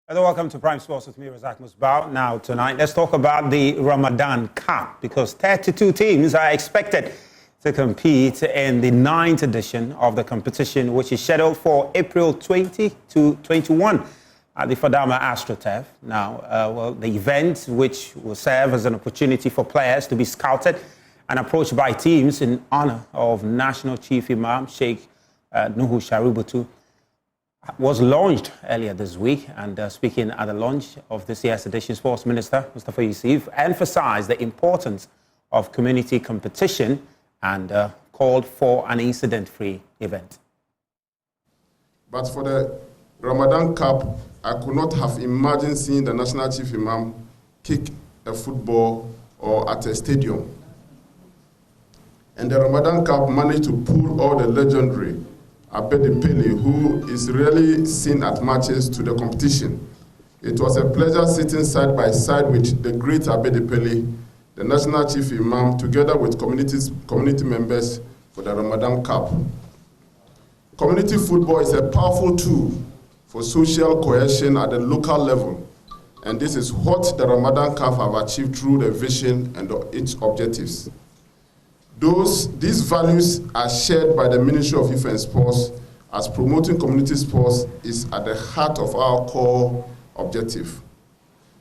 Hello, welcome to Prime Sports with me, Razak Musbao. Now, tonight, let's talk about the Ramadan Cup because 32 teams are expected to compete in the 9th edition of the competition, which is scheduled for April 20 to 21 at the Fadama AstroTurf. Now, the event, which will serve as an opportunity for players to be scouted and approached by teams in honor of National Chief Imam Sheikh Nuhu Shaributu, was launched earlier this week. And speaking at the launch of this year's edition, Sports Minister Mustafa Yusuf emphasized the importance of community competition and called for an incident-free event. But for the Ramadan Cup, I could not have imagined seeing the National Chief Imam kick a football or at a stadium. And the Ramadan Cup managed to pull all the legendary Abedi Pele, who is rarely seen at matches, to the competition. It was a pleasure sitting side by side with the great Abedi Pele, the National Chief Imam, together with community members for the Ramadan Cup. Community football is a powerful tool for social cohesion at the local level, and this is what the Ramadan Cup have achieved through the vision and its objectives. These values are shared by the Ministry of Youth and Sports, as promoting community sports is at the heart of our core objective.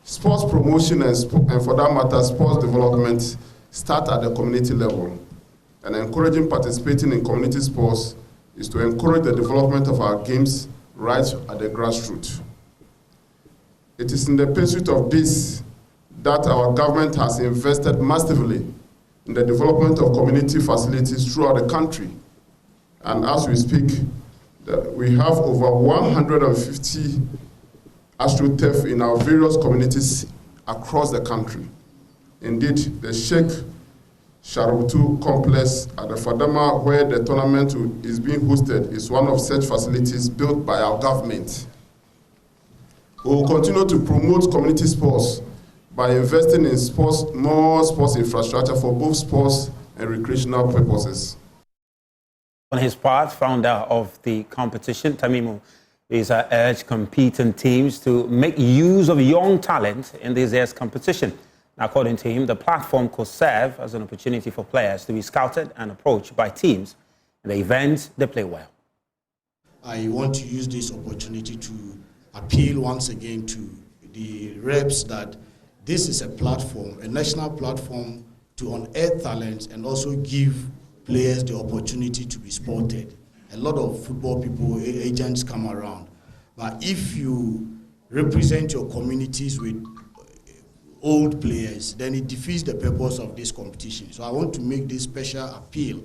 Sports promotion and for that matter, sports development start at the community level, and encouraging participating in community sports is to encourage the development of our games right at the grassroots. It is in the pursuit of this that our government has invested massively in the development of community facilities throughout the country. And as we speak, we have over 150 AstroTurf in our various communities across the country. Indeed, the Sheikh Sharutu complex at the Fadama, where the tournament is being hosted, is one of such facilities built by our government. We will continue to promote community sports by investing in more sports infrastructure for both sports and recreational purposes. On his part, founder of the competition, Tamimu, is urged competing teams to make use of young talent in this year's competition. According to him, the platform could serve as an opportunity for players to be scouted and approached by teams in the events they play well. I want to use this opportunity to appeal once again to the reps that this is a platform, a national platform, to unearth talents and also give players the opportunity to be spotted. A lot of football people, agents come around. But if you represent your communities with old players, then it defeats the purpose of this competition. So I want to make this special appeal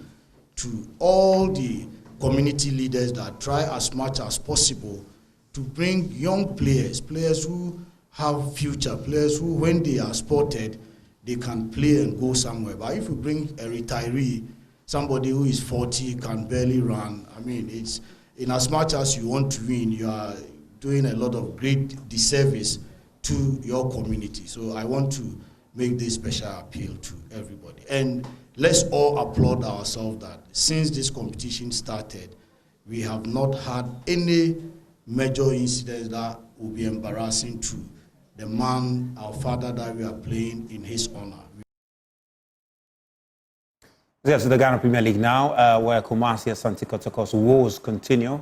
to all the community leaders that try as much as possible to bring young players, players who have future, players who, when they are spotted, they can play and go somewhere. But if you bring a retiree, somebody who is 40, can barely run, I mean, it's, in as much as you want to win, you are doing a lot of great disservice to your community. So I want to make this special appeal to everybody. And let's all applaud ourselves that since this competition started, we have not had any major incidents that will be embarrassing to the man, our father, that we are playing in his honor. Yes, the Ghana Premier League now, where Kumasi Asante Kotoko's woes continue.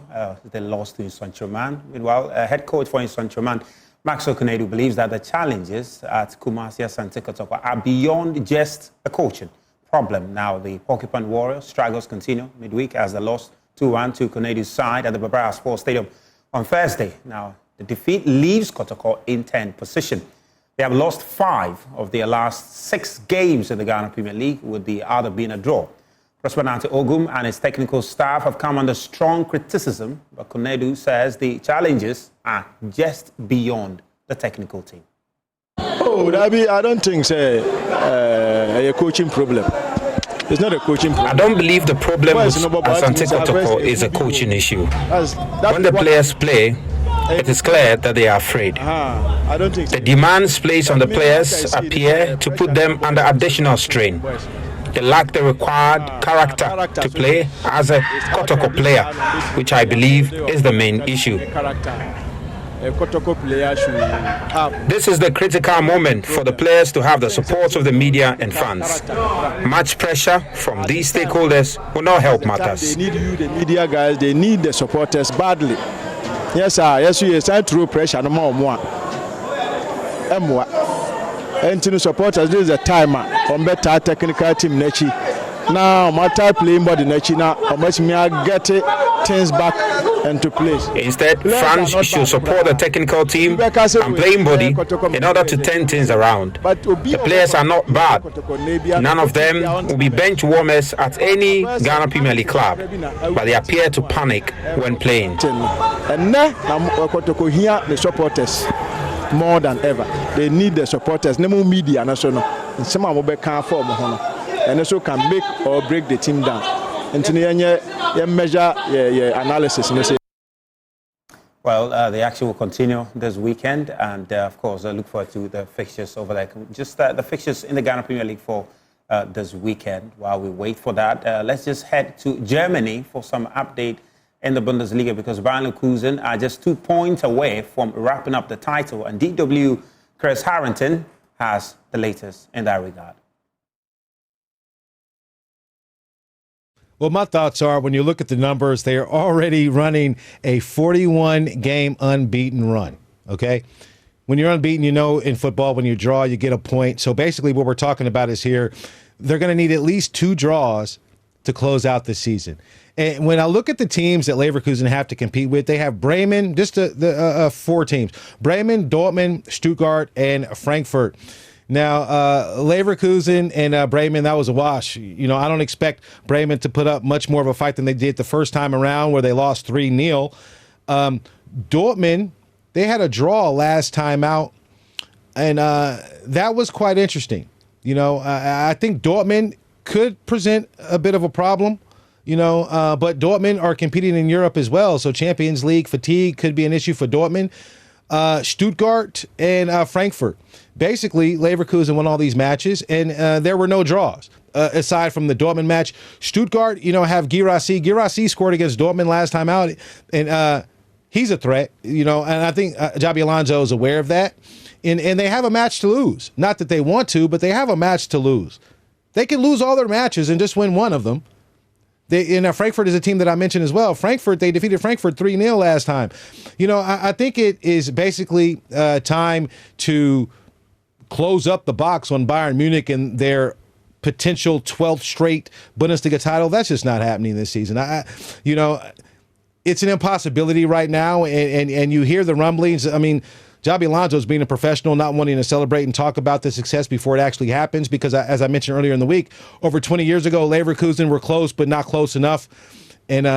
They lost to Saint-Germain. Meanwhile, head coach for Saint-Germain, Max Okonedu, believes that the challenges at Kumasi Asante Kotoko are beyond just a coaching problem. Now, the Porcupine Warriors struggles continue midweek as they lost 2-1 to Konedu's side at the Babara Sports Stadium on Thursday. Now, the defeat leaves Kotoko in 10th position. They have lost 5 of their last 6 games in the Ghana Premier League, with the other being a draw. Prosper Nante Ogum and his technical staff have come under strong criticism, but Konedu says the challenges are just beyond the technical team. Oh, I don't think it's a coaching problem. It's not a coaching problem. I don't believe the problem with Asante Kotoko is a coaching issue. When the players play, it is clear that they are afraid. I don't think so. The demands placed on the players appear to put them under additional strain. They lack the required character to play as a Kotoko player, which I believe is the main issue. Kotoko players should have. This is the critical moment for the players to have the support of the media and fans. Much pressure from these stakeholders will not help matters. They need you, the media guys, they need the supporters badly. Yes, sir. Yes, we are through pressure. No more. And to the supporters, this is a timer on better technical team nechi. Now, my type playing body nechi now, how much me I get things back into place. Instead, fans should support the technical team and playing body in order to turn things around. The players are not bad. None of them will be bench warmers at any Ghana Premier League club, but they appear to panic when playing. And now, Kotoko here, the supporters. More than ever, they need the supporters. No more media, national. And some of them can form, and also can make or break the team down. And to measure analysis. Well, the action will continue this weekend, and of course, I look forward to the fixtures over there. Just the fixtures in the Ghana Premier League for this weekend. While we wait for that, let's just head to Germany for some update in the Bundesliga, because Bayern Leverkusen are just 2 points away from wrapping up the title, and DW Chris Harrington has the latest in that regard. Well, my thoughts are, when you look at the numbers, they are already running a 41-game unbeaten run, okay? When you're unbeaten, you know in football, when you draw, you get a point. So basically what we're talking about is here, they're going to need at least 2 draws to close out the season. And when I look at the teams that Leverkusen have to compete with, they have Bremen, just the 4 teams. Bremen, Dortmund, Stuttgart, and Frankfurt. Now, Leverkusen and Bremen, that was a wash. You know, I don't expect Bremen to put up much more of a fight than they did the first time around, where they lost 3-0. Dortmund, they had a draw last time out, and that was quite interesting. You know, I think Dortmund could present a bit of a problem. You know, but Dortmund are competing in Europe as well, so Champions League fatigue could be an issue for Dortmund. Stuttgart and Frankfurt. Basically, Leverkusen won all these matches, and there were no draws aside from the Dortmund match. Stuttgart, you know, have Guirassy. Guirassy scored against Dortmund last time out, and he's a threat, you know, and I think Jabi Alonso is aware of that. And they have a match to lose. Not that they want to, but they have a match to lose. They can lose all their matches and just win one of them. Frankfurt is a team that I mentioned as well. They defeated Frankfurt 3-0 last time. You know, I think it is basically time to close up the box on Bayern Munich and their potential 12th straight Bundesliga title. That's just not happening this season. You know, it's an impossibility right now, and you hear the rumblings. I mean, Jabi Alonso's being a professional, not wanting to celebrate and talk about the success before it actually happens, because as I mentioned earlier in the week, over 20 years ago, Leverkusen were close but not close enough, and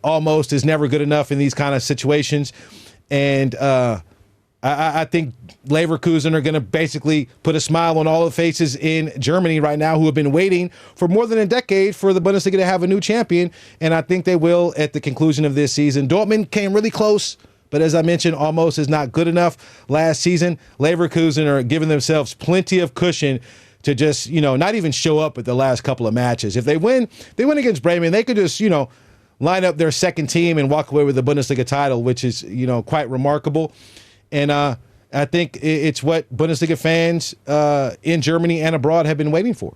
almost is never good enough in these kind of situations. And I think Leverkusen are going to basically put a smile on all the faces in Germany right now who have been waiting for more than a decade for the Bundesliga to have a new champion, and I think they will at the conclusion of this season. Dortmund came really close, but as I mentioned, almost is not good enough last season. Leverkusen are giving themselves plenty of cushion to just, you know, not even show up at the last couple of matches. If they win against Bremen, they could just, you know, line up their second team and walk away with the Bundesliga title, which is, you know, quite remarkable. And I think it's what Bundesliga fans in Germany and abroad have been waiting for.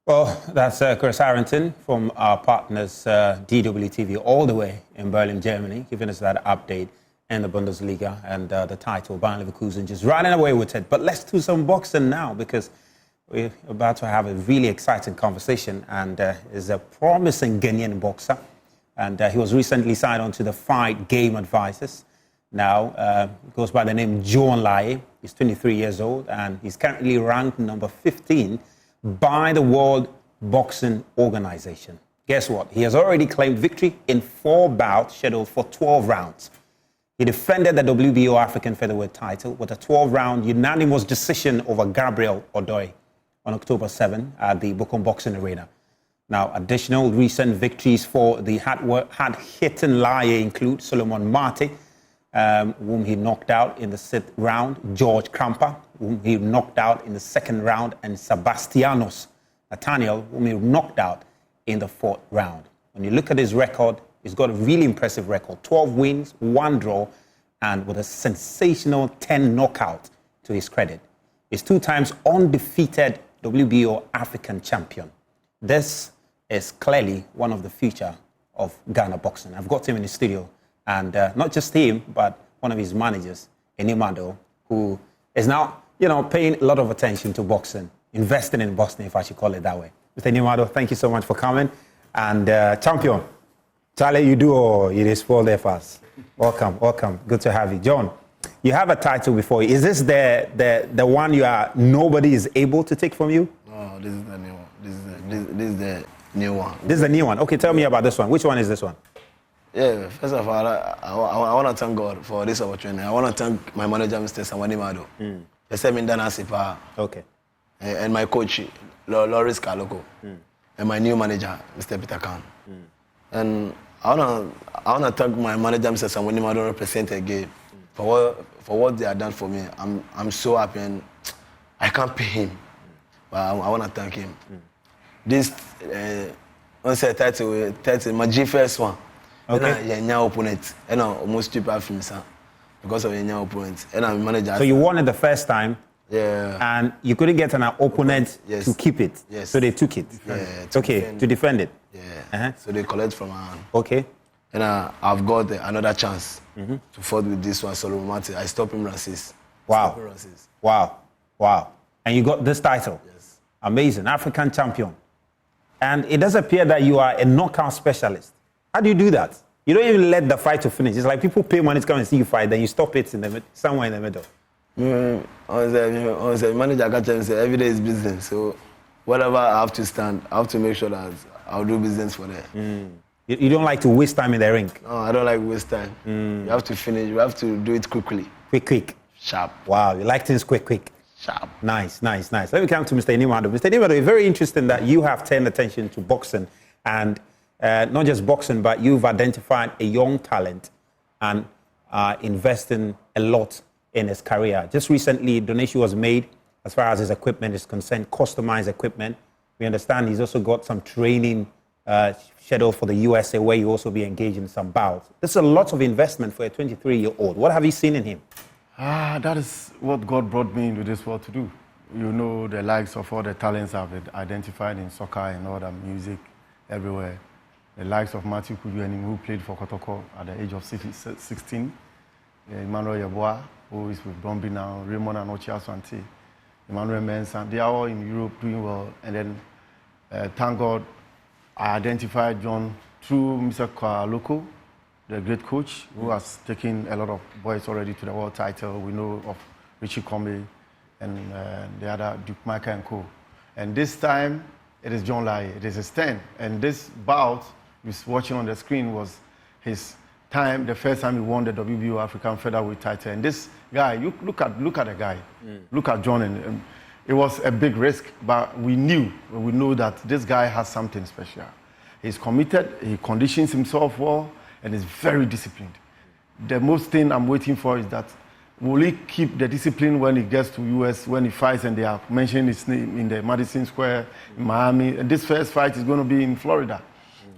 Well, that's Chris Harrington from our partners DWTV all the way in Berlin, Germany, giving us that update in the Bundesliga and the title. Bayern Leverkusen just running away with it. But let's do some boxing now, because we're about to have a really exciting conversation, and is a promising Ghanaian boxer, and he was recently signed on to the Fight Game Advisors. Now, he goes by the name John Laryea. He's 23 years old, and he's currently ranked number 15 by the World Boxing Organization. Guess what? He has already claimed victory in 4 bouts scheduled for 12 rounds. He defended the WBO African Featherweight title with a 12-round unanimous decision over Gabriel Odoi on October 7 at the Bukom Boxing Arena. Now, additional recent victories for the hard-hitting Laryea include Solomon Mate, whom he knocked out in the 6th round, George Krampa, whom he knocked out in the 2nd round, and Sebastianos Nathaniel, whom he knocked out in the 4th round. When you look at his record, he's got a really impressive record. 12 wins, 1 draw, and with a sensational 10 knockout to his credit. He's 2 times undefeated WBO African Champion. This is clearly one of the future of Ghana boxing. I've got him in the studio, and not just him, but one of his managers, Enimado, who is now, paying a lot of attention to boxing, investing in boxing, if I should call it that way. Mr. Enimado, thank you so much for coming. And champion, Charlie, you do or it is for there fast. Welcome. Good to have you. John, you have a title before you. Is this the one nobody is able to take from you? No, this is the new one. This is the new one. This is the new one. Okay, tell me about this one. Which one is this one? Yeah, first of all, I want to thank God for this opportunity. I want to thank my manager, Mr. Samani Mado. The same Dana Sipa. Okay. And my coach, Loris Kaloko. And my new manager, Mr. Peter Khan. And I want to thank my manager, Mr. Samani Mado, represent again for what they have done for me. I'm so happy, and I can't pay him, but I want to thank him. This title, my G1st one. Okay. And I opponent, and I almost stupid from me, because of your opponent. And I'm manager. So you won it the first time. Yeah. And you couldn't get an opponent to keep it. Yes. So they took it. Yeah. To defend it. Yeah. So they collect from her. Okay. And I've got another chance to fight with this one, Solomon Martin. I stopped him Rancis. Wow. And you got this title. Yes. Amazing. African champion. And it does appear that you are a knockout specialist. How do you do that? You don't even let the fight to finish. It's like people pay money to come and see you fight, then you stop it somewhere in the middle. The manager can tell me, say, every day is business. So whatever I have to stand, I have to make sure that I'll do business for them. You don't like to waste time in the ring? No, I don't like waste time. You have to finish. You have to do it quickly. Quick. Sharp. Wow, you like things quick. Sharp. Nice. Let me come to Mr. Enimado. Mr. Enimado, it's very interesting that you have turned attention to boxing, and not just boxing, but you've identified a young talent and investing a lot in his career. Just recently, donation was made as far as his equipment is concerned, customized equipment. We understand he's also got some training scheduled for the USA, where you also be engaged in some bouts. This is a lot of investment for a 23-year-old. What have you seen in him? That is what God brought me into this world to do. You know, the likes of all the talents I've identified in soccer and all that music everywhere. The likes of Matthew Kuduani, who played for Kotoko at the age of 16. Emmanuel Yeboah, who is with Bromby now, Raymond Anochi Asante, Emmanuel Mensah. They are all in Europe doing well. And then, thank God, I identified John through Mr. Kwaloko, the great coach, who has taken a lot of boys already to the world title. We know of Richie Combe and the other Duke Micah and co. And this time, it is John Laryea. It is his 10. And this bout you're watching on the screen was his time, the first time he won the WBO African Featherweight title. And this guy, you look at the guy, look at John, and it was a big risk, but we know that this guy has something special. He's committed, he conditions himself well, and is very disciplined. The most thing I'm waiting for is that will he keep the discipline when he gets to US, when he fights and they are mentioning his name in the Madison Square in Miami. And this first fight is going to be in Florida.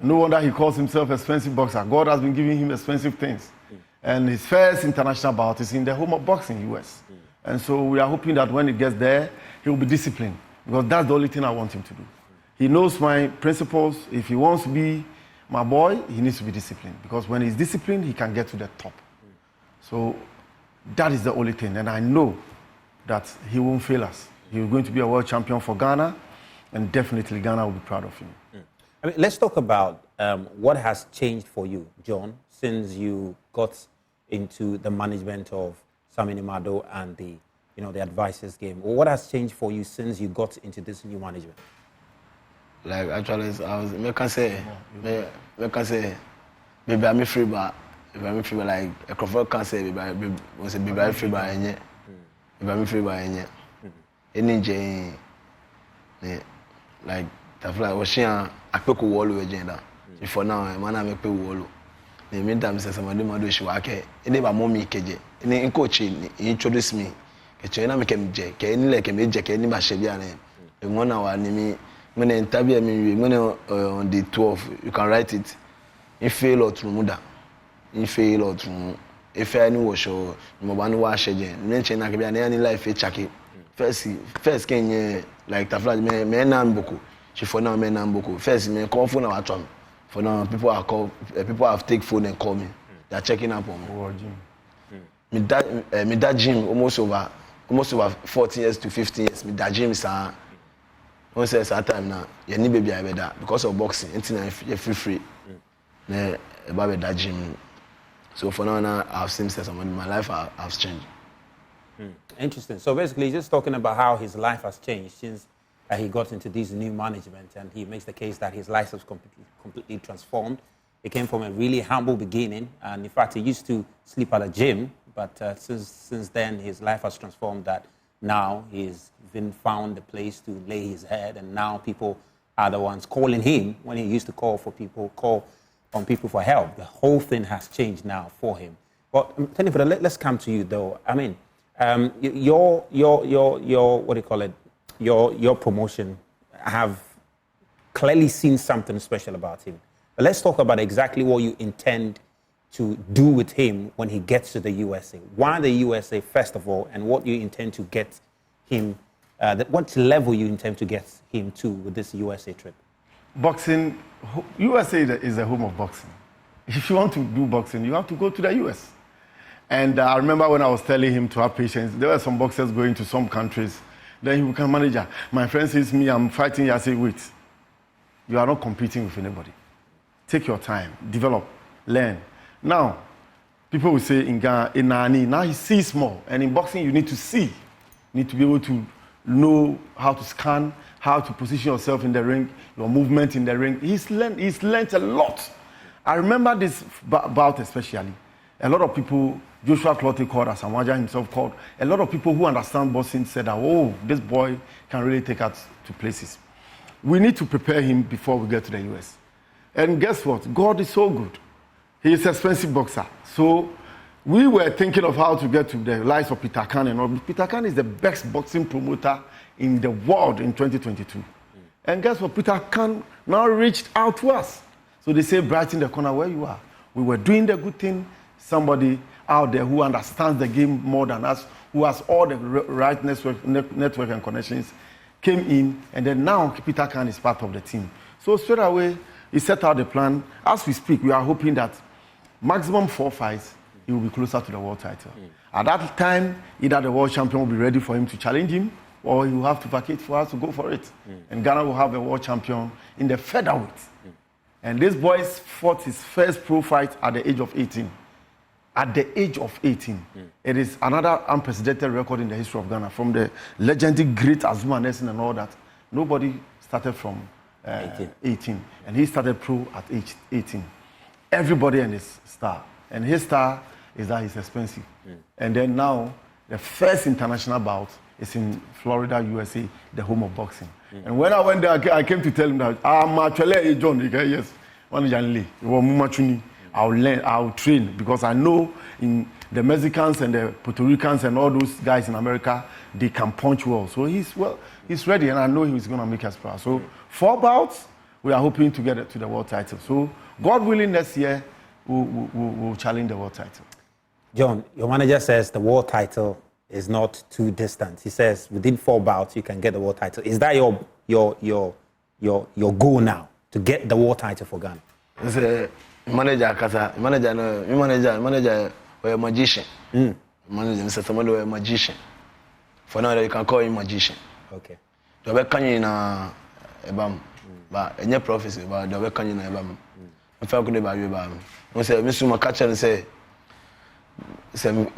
No wonder he calls himself expensive boxer. God has been giving him expensive things. And his first international bout is in the home of boxing, US. And so we are hoping that when he gets there, he will be disciplined, because that's the only thing I want him to do. He knows my principles. If he wants to be my boy, he needs to be disciplined, because when he's disciplined, he can get to the top. So that is the only thing. And I know that he won't fail us. He's going to be a world champion for Ghana, and definitely Ghana will be proud of him. I mean, let's talk about what has changed for you, John, since you got into the management of Sam Enimado and the advisors game. What has changed for you since you got into this new management? Like, actually, I can say, maybe I'm free, but like a crowd can say, maybe I'm free by any, maybe I'm free by any, like, I was sharing a pick of wall agenda. For now, I'm going to pay wall. The meantime, somebody might do she work. And if I'm mommy, KJ, and coaching, introduce me. Kechena make him Jack, any like a major, any Mashabian. And 1 hour, when I interview me, when on the 12th, you can write it. In fail or through Muda. In fail or through if I knew show, no one wash again. Mention I can be any life a chucky. First can like Tafla men boku. She for now men boku. First me call phone our chum. For now people have take phone and call me. They are checking up on me. Me that gym almost over 14 years to 15 years. Me that gym is one says at time now. You need baby I better because of boxing. Until you free. Ne about that gym. So for now I've seen something. My life has changed. Interesting. So basically, just talking about how his life has changed since he got into this new management, and he makes the case that his life has completely transformed. He came from a really humble beginning, and in fact, he used to sleep at a gym, but since then, his life has transformed. That now he's been found a place to lay his head, and now people are the ones calling him when he used to call on people for help. The whole thing has changed now for him. But let's come to you though. I mean. Your what do you call it? Your promotion have clearly seen something special about him. But let's talk about exactly what you intend to do with him when he gets to the USA. Why the USA first of all, and what you intend to get him, what level you intend to get him to with this USA trip? Boxing, USA is the home of boxing. If you want to do boxing, you have to go to the US. And I remember when I was telling him to have patience, there were some boxers going to some countries. Then he became manager. My friend says to me, I'm fighting. I say, wait, you are not competing with anybody. Take your time, develop, learn. Now, people will say in Ghana, in Nani, now he sees more. And in boxing, you need to see. You need to be able to know how to scan, how to position yourself in the ring, your movement in the ring. He's learned a lot. I remember this bout especially. A lot of people, Joshua Clottey called, as Amaja himself called, a lot of people who understand boxing said that, oh, this boy can really take us to places. We need to prepare him before we get to the US. And guess what? God is so good. He is an expensive boxer. So we were thinking of how to get to the likes of Peter Khan and all. Peter Khan is the best boxing promoter in the world in 2022. And guess what? Peter Khan now reached out to us. So they say, brighten the corner where you are. We were doing the good thing. Somebody out there who understands the game more than us, who has all the right network and connections, came in, and then now Peter Khan is part of the team. So straight away, he set out the plan. As we speak, we are hoping that maximum 4 fights, he will be closer to the world title. At that time, either the world champion will be ready for him to challenge him, or he will have to vacate for us to go for it. And Ghana will have a world champion in the featherweight. And this boy fought his first pro fight at the age of 18. At the age of 18. It is another unprecedented record in the history of Ghana. From the legendary great Azuma Nelson and all that, nobody started from 18. And he started pro at age 18. Everybody and his star. And his star is that he's expensive. And then now, the first international bout is in Florida, USA, the home of boxing. And when I went there, I came to tell him that, I'm actually John, yes, one young lady, I'll learn, I'll train, because I know in the Mexicans and the Puerto Ricans and all those guys in America, they can punch well. So he's ready, and I know he's going to make us proud. So 4 bouts, we are hoping to get it to the world title. So God willing, next year, we'll challenge the world title. John, your manager says the world title is not too distant. He says within 4 bouts, you can get the world title. Is that your goal now, to get the world title for Ghana? Manager, or a magician. Manager, Mr. Samuel, a magician. For now, you can call him magician. Okay. The way can you na ebam, but any prophecy, but the way can you na ebam. I felt good about you, ebam. I say, Mr. Makacha, and say, some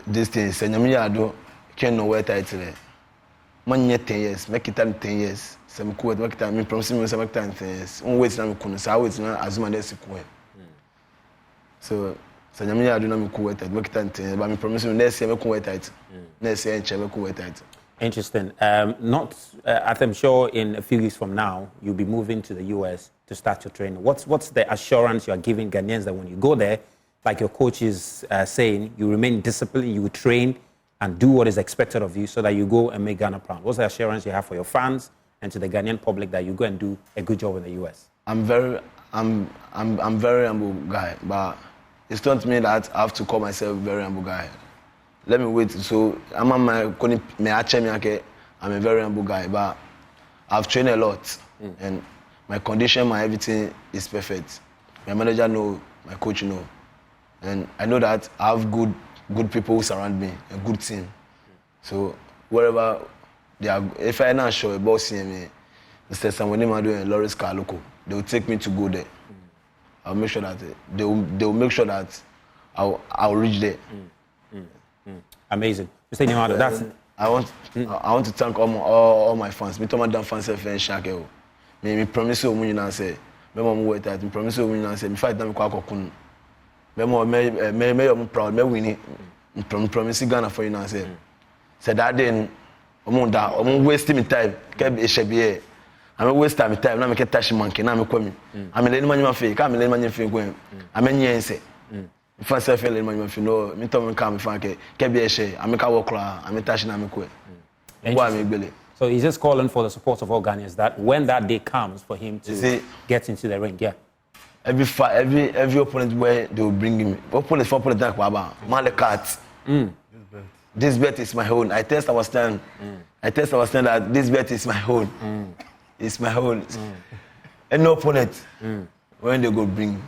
this thing, say, Namia do, can't know where title. Man, 10 years, make it 10 years. Some quote, make time, me promise me some time 10 years. Wait, na me kuno, so wait na Azuma desi kuwe. So, Namia do na me kuwe, make it 10 years, but me promise me next year me kuwe title. Next year, me kuwe title. Interesting. I'm sure in a few weeks from now, you'll be moving to the US to start your training. What's the assurance you are giving Ghanaians that when you go there, like your coach is saying, you remain disciplined, you train and do what is expected of you so that you go and make Ghana proud? What's the assurance you have for your fans and to the Ghanaian public that you go and do a good job in the US? I'm very humble guy, but it's taught me that I have to call myself a very humble guy. Let me wait. So I'm a very humble guy, but I've trained a lot, and my condition, my everything is perfect. My manager know, my coach know, and I know that I have good people who surround me, a good team. So wherever they are, if I'm not sure about seeing me, Mr. Samuel and Laryea Exclusive, they will take me to go there. I'll make sure that they will make sure that I'll reach there. Amazing, Mr. Nimado. That's I want to thank all my fans. Me told my damn fans say shake. Me promise you when you say. Me mama wait that. Me promise you when you say. Me fight them kwa kokun. Me I'm proud. Me win it. Me promise Ghana for you now say. Say that then. I'm wasting my time. Keep it should be. I'm wasting my time. Now me get touch monkey. Now me come. I'm letting my fake. I'm letting my fake going. I'm in say. If I say fail, my friend, no, me tell me come, if I get be a share, I make a walk, I make touch, I make way. So he's just calling for the support of all Ghanaians that when that day comes for him to get into the ring, yeah. Every opponent where they will bring him, opponent for opponent like Baba, man the cat. This bet is my own. I test our stand. That this bet is my own. It's my own. And no opponent when they go bring,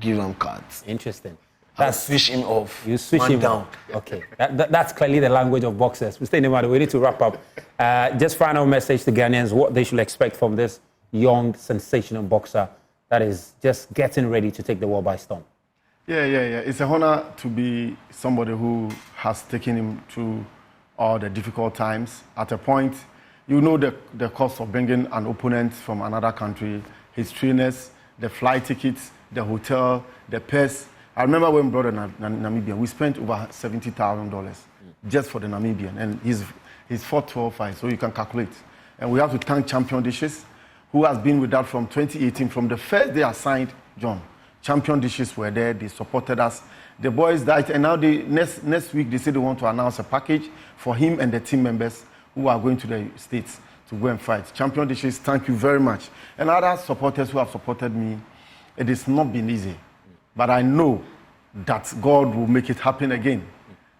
give them cards. Interesting. That's switch him off. You switch him down. Okay. That's clearly the language of boxers. Mr. Nimado, we need to wrap up. Just final message to Ghanaians, what they should expect from this young, sensational boxer that is just getting ready to take the world by storm. Yeah. It's an honor to be somebody who has taken him through all the difficult times. At a point, you know the cost of bringing an opponent from another country, his trainers, the flight tickets, the hotel, the purse. I remember when we brought a Namibian, we spent over $70,000 just for the Namibian, and he's fought 12 fights, so you can calculate. And we have to thank Champion Dishes, who has been with us from 2018, from the first day I signed John. Champion Dishes were there, they supported us. The boys died, and now next week they say they want to announce a package for him and the team members who are going to the States to go and fight. Champion Dishes, thank you very much. And other supporters who have supported me, it has not been easy. But I know that God will make it happen again.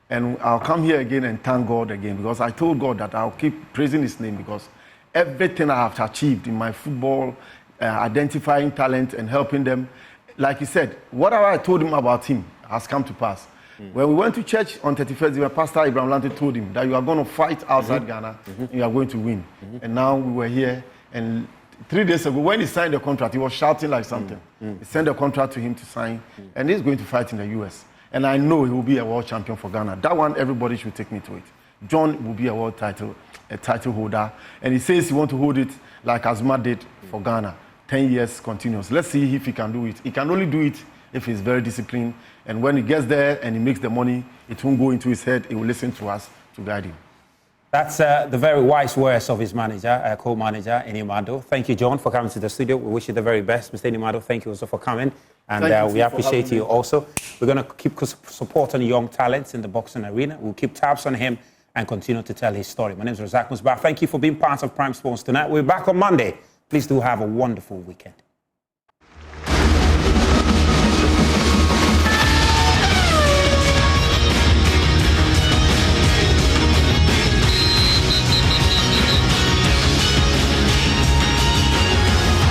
And I'll come here again and thank God again, because I told God that I'll keep praising his name, because everything I have achieved in my football, identifying talent and helping them, like he said, whatever I told him about him has come to pass. When we went to church on 31st, Pastor Ibrahim Lante told him that you are going to fight outside Ghana, and you are going to win. And now we were here, and 3 days ago, when he signed the contract, he was shouting like something. He sent the contract to him to sign, and he's going to fight in the US. And I know he will be a world champion for Ghana. That one, everybody should take me to it. John will be a title holder, and he says he wants to hold it like Azuma did for Ghana, 10 years continuous. Let's see if he can do it. He can only do it if he's very disciplined, and when he gets there and he makes the money, it won't go into his head. He will listen to us to guide him. That's the very wise words of his manager, co-manager, Nimado. Thank you, John, for coming to the studio. We wish you the very best. Mr. Nimado, thank you also for coming. And we appreciate you also. We're going to keep supporting young talents in the boxing arena. We'll keep tabs on him and continue to tell his story. My name is Razak Musbah. Thank you for being part of Prime Sports tonight. We're back on Monday. Please do have a wonderful weekend.